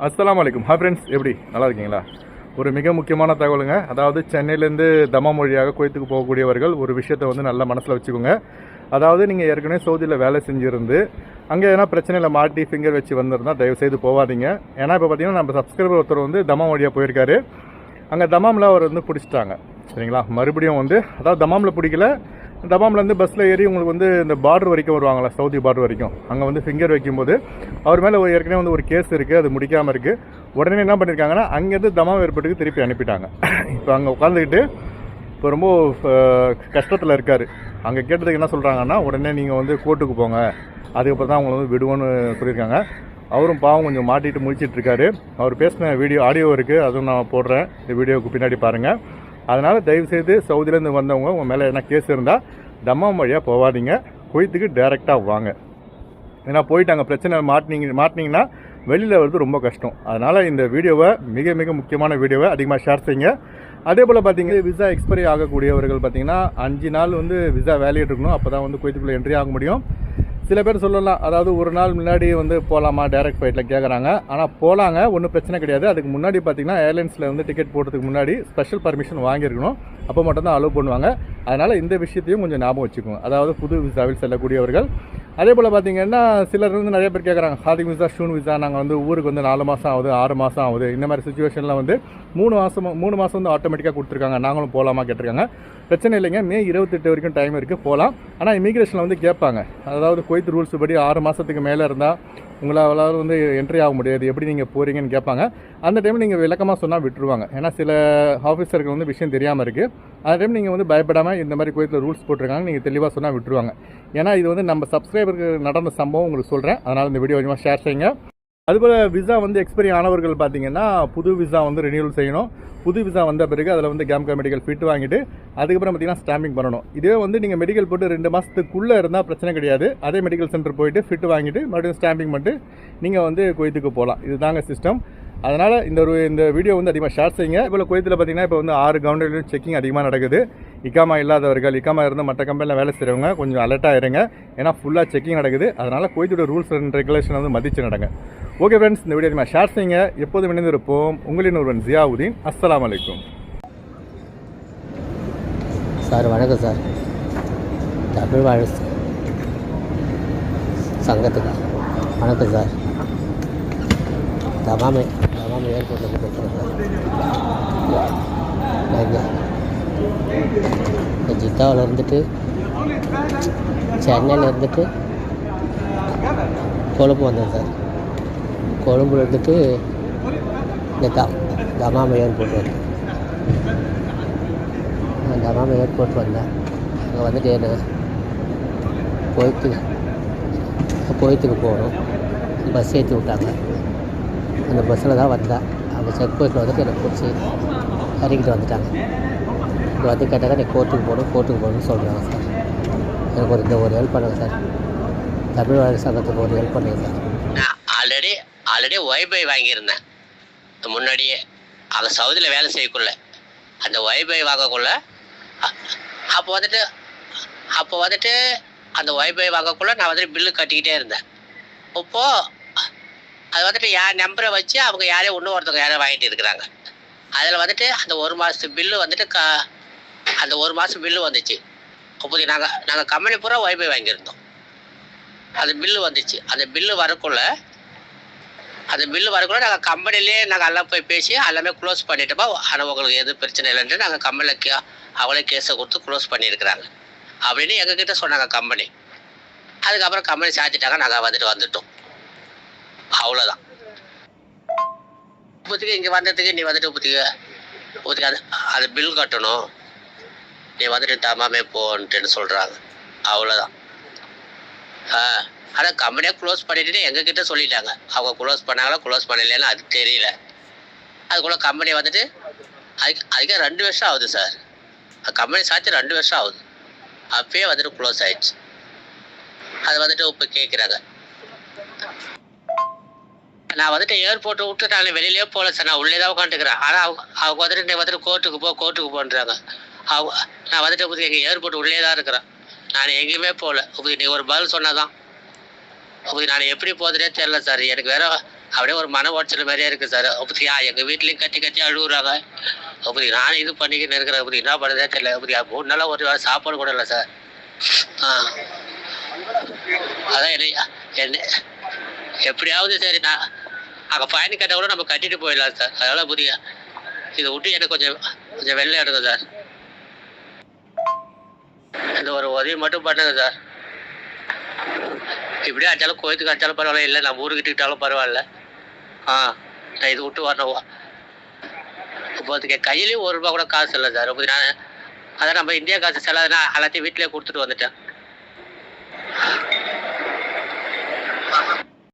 அஸ்ஸலாமு அலைக்கும். Hi friends, எப்படி நல்லா இருக்கீங்களா? ஒரு மிக முக்கியமான தகவலுங்க. அதாவது சென்னையிலேருந்து தமாம் வழியாக குவைத்துக்கு போகக்கூடியவர்கள் ஒரு விஷயத்தை வந்து நல்லா மனசில் வச்சுக்கோங்க. அதாவது நீங்கள் ஏற்கனவே சவுதியில் வேலை செஞ்சுருந்து அங்கே எதனா பிரச்சனையில் மாட்டி ஃபிங்கர் வச்சு வந்திருந்தால் தயவுசெய்து போகாதீங்க. ஏன்னா இப்போ பார்த்தீங்கன்னா நம்ம சப்ஸ்கிரைபர் ஒருத்தர் வந்து தமாம் வழியாக போயிருக்காரு. அங்கே தமாமில் அவர் வந்து பிடிச்சிட்டாங்க, சரிங்களா? மறுபடியும் வந்து அதாவது தமாமில் பிடிக்கல, தமாம்லேருந்து பஸ்ஸில் ஏறி உங்களுக்கு வந்து இந்த பார்டர் வரைக்கும் வருவாங்களா, சவுதி பார்டர் வரைக்கும். அங்கே வந்து ஃபிங்கர் வைக்கும்போது அவர் மேலே ஏற்கனவே வந்து ஒரு கேஸ் இருக்குது, அது முடிக்காமல் இருக்குது. உடனே என்ன பண்ணியிருக்காங்கன்னா அங்கேருந்து தமாம் ஏற்பட்டுக்கு திருப்பி அனுப்பிட்டாங்க. இப்போ அங்கே உட்காந்துக்கிட்டு இப்போ ரொம்ப கஷ்டத்தில் இருக்கார். அங்கே கேட்டதுக்கு என்ன சொல்கிறாங்கன்னா, உடனே நீங்கள் வந்து கோர்ட்டுக்கு போங்க, அதுக்கப்புறம் தான் அவங்களை வந்து விடுவோன்னு சொல்லியிருக்காங்க. அவரும் பாவம் கொஞ்சம் மாட்டிட்டு முடிச்சிட்ருக்காரு. அவர் பேசின ஆடியோ இருக்குது, அதுவும் நான் போடுறேன், இந்த வீடியோவுக்கு பின்னாடி பாருங்கள். அதனால் தயவுசெய்து சவுதியிலேருந்து வந்தவங்க உங்கள் மேலே என்ன கேஸ் இருந்தால் தமாம் வழியாக போகாதீங்க, குவைத்துக்கு டைரெக்டாக வாங்க. ஏன்னா போயிட்டு அங்கே பிரச்சனை மாட்டினீங்கன்னா வெளியில் வருது ரொம்ப கஷ்டம். அதனால் இந்த வீடியோவை மிக மிக முக்கியமான வீடியோவை அதிகமாக ஷேர் செய்யுங்க. அதே போல் பார்த்தீங்கன்னா விசா எக்ஸ்பைரி ஆகக்கூடியவர்கள் பார்த்தீங்கன்னா 5 நாள் வந்து விசா வேலிட் இருக்கணும், அப்போ தான் வந்து குவைத்துக்குள்ளே என்ட்ரி ஆக முடியும். சில பேர் சொல்லலாம், அதாவது ஒரு நாள் முன்னாடி வந்து போகலாமா டைரக்ட் ஃப்ளைட்டில் கேட்குறாங்க. ஆனால் போகலாங்க, ஒன்றும் பிரச்சனை கிடையாது. அதுக்கு முன்னாடி பார்த்தீங்கன்னா ஏர்லைன்ஸில் வந்து டிக்கெட் போடுறதுக்கு முன்னாடி ஸ்பெஷல் பர்மிஷன் வாங்கியிருக்கணும், அப்போ மட்டும் தான் அலோவ் பண்ணுவாங்க. அதனால் இந்த விஷயத்தையும் கொஞ்சம் ஞாபகம் வச்சுக்கோங்க, அதாவது புது விசாவில் செல்லக்கூடியவர்கள். அதே போல் பார்த்தீங்கன்னா சிலர் வந்து நிறைய பேர் கேட்குறாங்க, ஹாதிக் விசா, ஷூன் விசா, நாங்கள் வந்து ஊருக்கு வந்து 4 மாதம் ஆகுது, 6 மாதம் ஆகுது. இந்த மாதிரி சுச்சுவேஷனில் வந்து 3 மாதம் வந்து ஆட்டோமேட்டிக்காக கொடுத்துருக்காங்க, நாங்களும் போகலாமா கேட்டிருக்காங்க. பிரச்சனை இல்லைங்க, மே 28 வரைக்கும் டைம் இருக்குது, போகலாம். ஆனால் இமிக்ரேஷனில் வந்து கேட்பாங்க, அதாவது குவைத் ரூல்ஸ் படி 6 மாதத்துக்கு மேலே இருந்தால் உங்களால் வந்து என்ட்ரி ஆக முடியாது, எப்படி நீங்கள் போகிறீங்கன்னு கேட்பாங்க. அந்த டைமில் நீங்கள் விளக்கமாக சொன்னால் விட்டுருவாங்க. ஏன்னா சில ஆஃபீஸருக்கு வந்து விஷயம் தெரியாமல் இருக்குது. அந்த டைம் நீங்கள் வந்து பயப்படாமல் இந்த மாதிரி குவைத்தில் ரூல்ஸ் போட்டிருக்காங்க, நீங்கள் தெளிவாக சொன்னால் விட்டுருவாங்க. ஏன்னா இது வந்து நம்ம சப்ஸ்கிரைபருக்கு நடந்த சம்பவம் உங்களுக்கு சொல்கிறேன், அதனால் இந்த வீடியோ கொஞ்சமாக ஷேர் செய்யுங்க. அதுபோல் விசா வந்து எக்ஸ்பைரி ஆனவர்கள் பார்த்தீங்கன்னா புது விசா வந்து ரினியூவல் செய்யணும். புது விசா வந்த பிறகு அதில் வந்து கேம்கா மெடிக்கல் ஃபிட் வாங்கிட்டு அதுக்கப்புறம் பார்த்தீங்கன்னா ஸ்டாம்பிங் பண்ணணும். இதே வந்து நீங்கள் மெடிக்கல் போட்டு 2 மாதத்துக்குள்ளே இருந்தால் பிரச்சனை கிடையாது. அதே மெடிக்கல் சென்டர் போயிட்டு ஃபிட் வாங்கிட்டு மறுபடியும் ஸ்டாம்பிங் பண்ணிட்டு நீங்கள் வந்து குவைத்துக்கு போகலாம். இதுதாங்க சிஸ்டம். அதனால் இந்த வீடியோ வந்து அதிகமாக ஷேர் செய்யுங்க. இப்போ குவைத்தில் பார்த்தீங்கன்னா இப்போ வந்து 6 கவுண்டர்லையும் செக்கிங் அதிகமாக நடக்குது. இக்காமா இல்லாதவர்கள், இக்காமா இருந்து மற்ற கம்பெனியில் வேலை செய்கிறவங்க கொஞ்சம் அலர்ட்டாக இருங்க. ஏன்னா ஃபுல்லாக செக்கிங் நடக்குது. அதனால் குவைத்தோட ரூல்ஸ் அண்ட் ரெகுலேஷன் வந்து மதித்து நடங்க. ஓகே ஃப்ரெண்ட்ஸ், இந்த வீடியோ அதிகமாக ஷேர் செய்யுங்க. எப்போதும் இணைந்திருப்போம். உங்களின் ஒருவன் ஜியாவுதீன். அஸ்ஸலாமு அலைக்கும். சார் வணக்கம் சார். தமிழ் வாழ் சங்கத்துக்கு வணக்கம் சார். தமாம் ஏர்போர்ட்டில் பேசுகிறேன் சார். நான் ஜித்தாவில் இருந்துட்டு சென்னையில் இருந்துட்டு கொழும்பு வந்தேன் சார். கொழும்புல இருந்துட்டு இந்த தமாம் ஏர்போர்ட் வந்தேன். நான் தமாம் ஏர்போர்ட் வந்தேன். அங்கே வந்துட்டு என்ன குவைத்துக்கு போகணும். பஸ் ஏற்றி விட்டாங்க. அந்த பஸ்ஸில் தான் வந்தேன். அந்த செக் போஸ்ட்டில் வந்துட்டு என்னை பிடிச்சி இறக்கிட்டு வந்துட்டாங்க. இங்கே வந்து கேட்டாங்க, நீ கோர்ட்டுக்கு போகணும்னு சொல்கிறாங்க சார். எனக்கு ஒரு ஹெல்ப் பண்ணுங்கள் சார். தமிழ் வாழ் சங்கத்துக்கு ஒரு ஹெல்ப் பண்ணுங்கள் சார். நான் ஆல்ரெடி ஒய்பை வாங்கியிருந்தேன் முன்னாடியே. அங்கே சவுதியில் வேலை செய்யக்குள்ள அந்த ஒய்பை வாங்கக்குள்ள அப்போ வந்துட்டு அந்த ஒய்பை வாங்கக்குள்ள நான் வந்துட்டு பில்லு கட்டிக்கிட்டே இருந்தேன். இப்போது அது வந்துட்டு என் நம்பரை வச்சு அவங்க ஒருத்தவங்க யாரையும் வாங்கிட்டு இருக்கிறாங்க. அதில் வந்துட்டு அந்த 1 மாதத்து பில்லு வந்துட்டு அந்த 1 மாதம் பில்லு வந்துச்சு. அப்போது நாங்கள் கம்பெனி பூரா ஒய்பை வாங்கியிருந்தோம். அந்த பில்லு வந்துச்சு. அந்த பில்லு வரக்குள்ள நாங்கள் கம்பெனிலே நாங்கள் எல்லாம் போய் பேசி எல்லாமே க்ளோஸ் பண்ணிட்டோமா. ஆனால் உங்களுக்கு எதுவும் பிரச்சனை இல்லைன்ட்டு நாங்கள் கம்பெனியில் அவங்களே கேஸை கொடுத்து க்ளோஸ் பண்ணியிருக்கிறாங்க அப்படின்னு எங்ககிட்ட சொன்னாங்க கம்பெனி. அதுக்கப்புறம் கம்பெனி சாத்திட்டாங்க. நாங்கள் வந்துட்டோம். அவ்வளோதான். இப்போதைக்கு இங்கே வந்ததுக்கு நீ வந்துட்டு இப்போதைக்கு அது பில் கட்டணும், நீ வந்துட்டு தமாமே போன்ட்டுன்னு சொல்கிறாங்க. அவ்வளோதான். ஆனால் கம்பெனியை க்ளோஸ் பண்ணிட்டு எங்ககிட்ட சொல்லிட்டாங்க. அவங்க க்ளோஸ் பண்ணாங்களா க்ளோஸ் பண்ணலைன்னு அது தெரியல. அதுக்குள்ளே கம்பெனி வந்துட்டு அதுக்கே 2 வருஷம் ஆகுது சார். கம்பெனி சாத்தி 2 வருஷம் ஆகுது. அப்பயே வந்துட்டு க்ளோஸ் ஆயிடுச்சு. அது வந்துட்டு இப்போ கேட்குறாங்க. நான் வந்துட்டு ஏர்போர்ட்டை விட்டு நான் வெளியிலே போகல சார். நான் உள்ளே தான் உட்காந்துக்கிறேன். ஆனால் அவங்க வந்துட்டு நீ வந்துட்டு கோர்ட்டுக்கு போன்றாங்க. நான் வந்துட்டு எங்கள் ஏர்போர்ட் உள்ளே தான் இருக்கிறேன். நான் எங்கேயுமே போகல. நீ ஒரு பதில் சொன்னாதான் நான் எப்படி போகுதுன்னே தெரியல சார். எனக்கு அப்படியே ஒரு மன உடச்சல் மாதிரியே இருக்குது சார். அப்படியா எங்கள் வீட்லேயும் கத்தி கத்தி அழுகுறாங்க. அப்படி நானும் இது பண்ணிக்கின்னு இருக்கிறேன். அப்படி என்ன பண்ணுறதே தெரியல. அப்படியா 3 நாளாக ஒரு வேளை சாப்பாடு கூட இல்லை சார். ஆ அதான் என்ன எப்படியாவது சரி நான் அங்கே ஃபைன் கட்ட கூட நம்ம கட்டிட்டு போயிடலாம் சார். அதனால் புரிய இதை விட்டு எனக்கு கொஞ்சம் கொஞ்சம் வெளில எடுங்க சார். இந்த ஒரு உதவி மட்டும் பண்ணுங்க சார். இப்படியே அடிச்சாலும் கோயத்துக்கு அடிச்சாலும் பரவாயில்ல, இல்லை நம்ம ஊருக்கிட்டாலும் பரவாயில்ல. நான் இது விட்டு வரணும். இப்போ அதுக்கு கையிலேயும் ₹1 கூட காசு இல்லை சார். அப்படி நான் அதான் நம்ம இந்தியா காசு செல்லாதுன்னா எல்லாத்தையும் வீட்டிலே கொடுத்துட்டு வந்துட்டேன்.